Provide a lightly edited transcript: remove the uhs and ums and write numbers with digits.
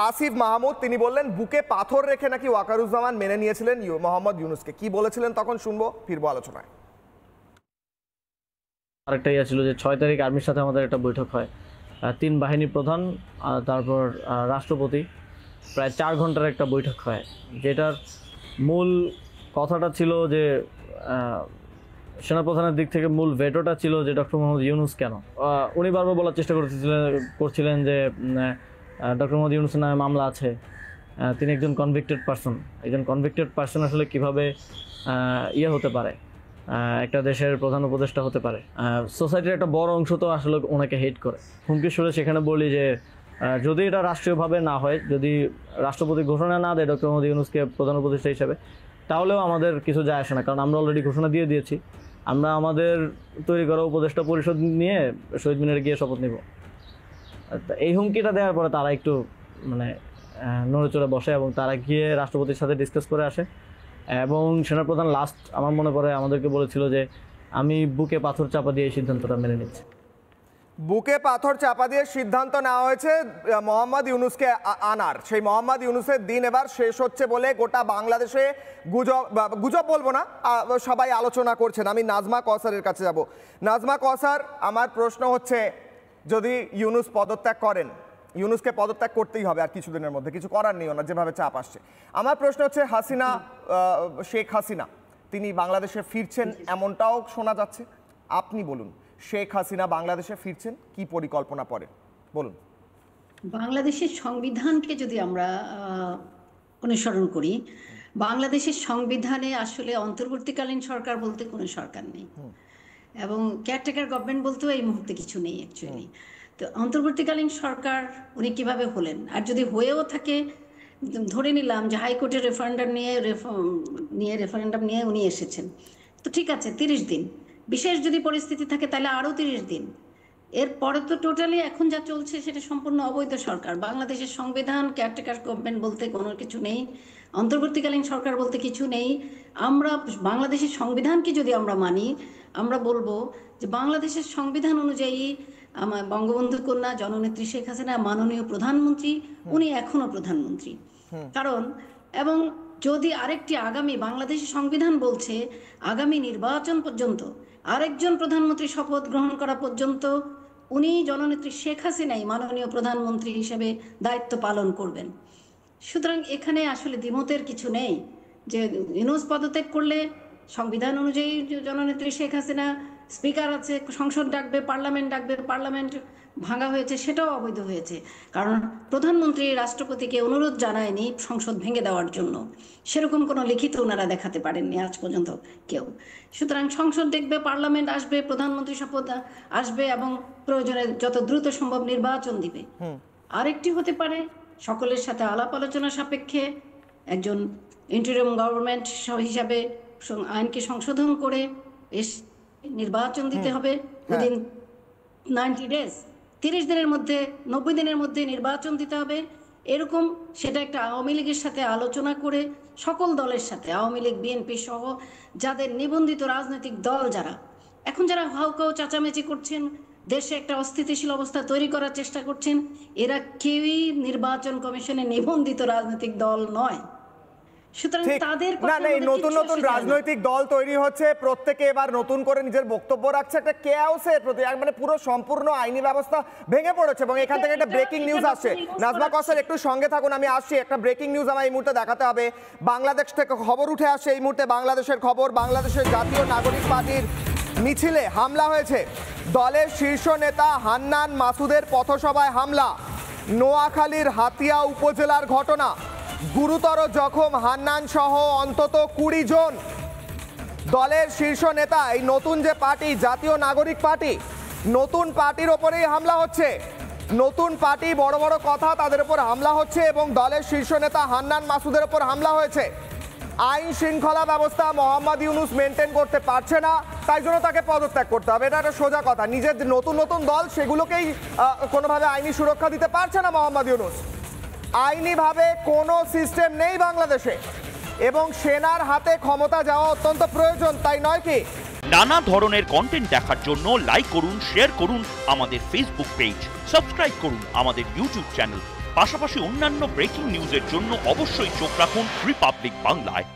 আসিফ মাহমুদ তিনি বললেন বুকে পাথর রেখে নাকি ওয়াকারুজ্জামান মেনে নিয়েছিলেন মোহাম্মদ ইউনূসকে। কি বলেছিলেন তখন শুনবো, ফিরবো আলোচনায়। আরেকটা ইয়ে ছিল যে 6 তারিখ আর্মির সাথে আমাদের একটা বৈঠক হয়, 3 বাহিনী প্রধান তারপর রাষ্ট্রপতি, প্রায় 4 ঘন্টার একটা বৈঠক হয়, যেটার মূল কথাটা ছিল যে সেনাপ্রধানের দিক থেকে মূল ভেটোটা ছিল যে ডক্টর মোহাম্মদ ইউনূস কেন। উনি বারবার বলার চেষ্টা করছিলেন যে ডক্টর মোহাম্মদ ইউনূসের নামে মামলা আছে, তিনি একজন কনভিক্টেড পারসন। একজন কনভিক্টেড পারসন আসলে কীভাবে ইয়ে হতে পারে, একটা দেশের প্রধান উপদেষ্টা হতে পারে। সোসাইটির একটা বড় অংশ তো আসলে ওনাকে হেট করে। হুমকি সুরে সেখানে বলি যে যদি এটা রাষ্ট্রীয়ভাবে না হয়, যদি রাষ্ট্রপতি ঘোষণা না দেয় ডক্টর মোহাম্মদ ইউনূসকে প্রধান উপদেষ্টা হিসেবে, তাহলেও আমাদের কিছু যায় আসে না, কারণ আমরা অলরেডি ঘোষণা দিয়ে দিয়েছি। আমরা আমাদের তৈরি করা উপদেষ্টা পরিষদ নিয়ে শহীদ মিনারে গিয়ে শপথ নিব। এই হুমকিটা দেওয়ার পরে তারা একটু মানে নড়েচড়ে বসে এবং তারা গিয়ে রাষ্ট্রপতির সাথে ডিসকাস করে আসে। এবং সেনাপ্রধান লাস্ট আমার মনে পড়ে আমাদেরকে বলেছিল যে আমি বুকে পাথর চাপা দিয়ে এই সিদ্ধান্তটা মেনে নিচ্ছি। বুকে পাথর চাপা দিয়ে সিদ্ধান্ত নেওয়া হয়েছে মোহাম্মদ ইউনূসকে আনার। সেই মোহাম্মদ ইউনূসের দিন এবার শেষ হচ্ছে বলে গোটা বাংলাদেশে গুজব বলবো না, সবাই আলোচনা করছেন। আমি নাজমা কওসারের কাছে যাব। নাজমা কওসার, আমার প্রশ্ন হচ্ছে যদি ইউনূস পদত্যাগ করেন, ইউনূসকে পদত্যাগ করতেই হবে আর কিছুদিনের মধ্যে, কিছু করার নেই ওনার যেভাবে চাপ আসছে। আমার প্রশ্ন হচ্ছে শেখ হাসিনা তিনি বাংলাদেশে ফিরছেন এমনটাও শোনা যাচ্ছে, আপনি বলুন শেখ হাসিনা বাংলাদেশে ফিরছেন, কি পরিকল্পনা পরে বলুন। বাংলাদেশের সংবিধানকে যদি আমরা অনুসরণ করি, বাংলাদেশের সংবিধানে আসলে অন্তর্বর্তীকালীন সরকার বলতে কোনো সরকার নেই এবং কেয়ারটেকার গভর্নমেন্ট বলতেও এই মুহূর্তে কিছু নেই অ্যাকচুয়ালি। তো অন্তর্বর্তীকালীন সরকার উনি কিভাবে হলেন? আর যদি হয়েও থাকে, ধরে নিলাম যে হাইকোর্টের রেফারেন্ডাম নিয়ে উনি এসেছেন, তো ঠিক আছে 30 দিন। বিশেষ যদি পরিস্থিতি থাকে তাহলে আরও 30 দিন। এরপরে তো টোটালি এখন যা চলছে সেটা সম্পূর্ণ অবৈধ সরকার। বাংলাদেশের সংবিধান, কেয়ারটেকার গভর্নমেন্ট বলতে কোনো কিছু নেই, অন্তর্বর্তীকালীন সরকার বলতে কিছু নেই। আমরা বাংলাদেশের সংবিধানকে যদি আমরা মানি, আমরা বলবো যে বাংলাদেশের সংবিধান অনুযায়ী আমার বঙ্গবন্ধু কন্যা জননেত্রী শেখ হাসিনা মাননীয় প্রধানমন্ত্রী, উনি এখনো প্রধানমন্ত্রী। কারণ এবং যদি আরেকটি আগামী বাংলাদেশের সংবিধান বলছে আগামী নির্বাচন পর্যন্ত আরেকজন প্রধানমন্ত্রী শপথ গ্রহণ করা পর্যন্ত উনি জননেত্রী শেখ হাসিনাই মাননীয় প্রধানমন্ত্রী হিসেবে দায়িত্ব পালন করবেন। সুতরাং এখানে আসলে দ্বিমতের কিছু নেই যে ইউনূস পদত্যাগ করলে সংবিধান অনুযায়ী জননেত্রী শেখ হাসিনা স্পিকার আছে, সংসদ ডাকবে, পার্লামেন্ট ভাঙা হয়েছে, সেটাও অবৈধ হয়েছে। কারণ প্রধানমন্ত্রী রাষ্ট্রপতিকে অনুরোধ জানায়নি সংসদ ভেঙে দেওয়ার জন্য, সেরকম কোনো লিখিত ওনারা দেখাতে পারেননি আজ পর্যন্ত কেউ। সুতরাং সংসদ দেখবে, পার্লামেন্ট আসবে, প্রধানমন্ত্রী শপথ আসবে এবং প্রয়োজনে যত দ্রুত সম্ভব নির্বাচন দিবে। আরেকটি হতে পারে সকলের সাথে আলাপ আলোচনা সাপেক্ষে একজন ইন্টারিম গভর্নমেন্ট হিসাবে আইনকে সংশোধন করে নির্বাচন দিতে হবে উইদিন 90 ডেজ, 30 দিনের মধ্যে, 90 দিনের মধ্যে নির্বাচন দিতে হবে। এরকম সেটা একটা আওয়ামী লীগের সাথে আলোচনা করে সকল দলের সাথে, আওয়ামী লীগ, বিএনপি সহ যাদের নিবন্ধিত রাজনৈতিক দল যারা এখন যারা হাউকাউ চাচামেচি করছেন, দেশে একটা অস্থিতিশীল অবস্থা তৈরি করার চেষ্টা করছেন, এরা কেউই নির্বাচন কমিশনে নিবন্ধিত রাজনৈতিক দল নয়। নতুন নতুন রাজনৈতিক দল তৈরি হচ্ছে, প্রত্যেকে এবার নতুন করে নিজের বক্তব্য রাখছে, একটা কেওসের প্রতি মানে পুরো সম্পূর্ণ আইনি ব্যবস্থা ভেঙে পড়েছে। এবং এখান থেকে একটা ব্রেকিং নিউজ আসছে, নাজমা কওসার একটু সঙ্গে থাকুন, আমি আসছি। একটা ব্রেকিং নিউজ আমার এই মুহূর্তে দেখাতে হবে। বাংলাদেশ থেকে খবর উঠে আসছে এই মুহূর্তে, বাংলাদেশের খবর, বাংলাদেশের জাতীয় নাগরিক পার্টির মিছিলে হামলা হয়েছে। দলের শীর্ষ নেতা হান্নান মাসুদের পথসভায় হামলা। নোয়াখালীর হাতিয়া উপজেলার ঘটনা, গুরুতর জখম হান্নান সহ অন্তত 20 জন। দলের শীর্ষ নেতা, এই নতুন যে পার্টি জাতীয় নাগরিক পার্টি, নতুন পার্টির ওপরেই হামলা হচ্ছে। নতুন পার্টি, বড় বড় কথা, তাদের উপর হামলা হচ্ছে এবং দলের শীর্ষ নেতা হান্নান মাসুদের উপর হামলা হয়েছে। আইন শৃঙ্খলা ব্যবস্থা মোহাম্মদ ইউনূস মেনটেন করতে পারছে না, তাই জন্য তাকে পদত্যাগ করতে হবে। এটা একটা সোজা কথা। নিজের নতুন নতুন দল, সেগুলোকেই কোনোভাবে আইনি সুরক্ষা দিতে পারছে না মোহাম্মদ ইউনূস। আইনিভাবে কোনো সিস্টেম নেই বাংলাদেশে এবং সেনার হাতে ক্ষমতা যাওয়া অত্যন্ত প্রয়োজন, তাই নয় কি? নানা ধরনের কন্টেন্ট দেখার জন্য লাইক করুন, শেয়ার করুন আমাদের ফেসবুক পেজ, সাবস্ক্রাইব করুন আমাদের ইউটিউব চ্যানেল। পাশাপাশি অন্যান্য ব্রেকিং নিউজের জন্য অবশ্যই চোখ রাখুন রিপাবলিক বাংলায়।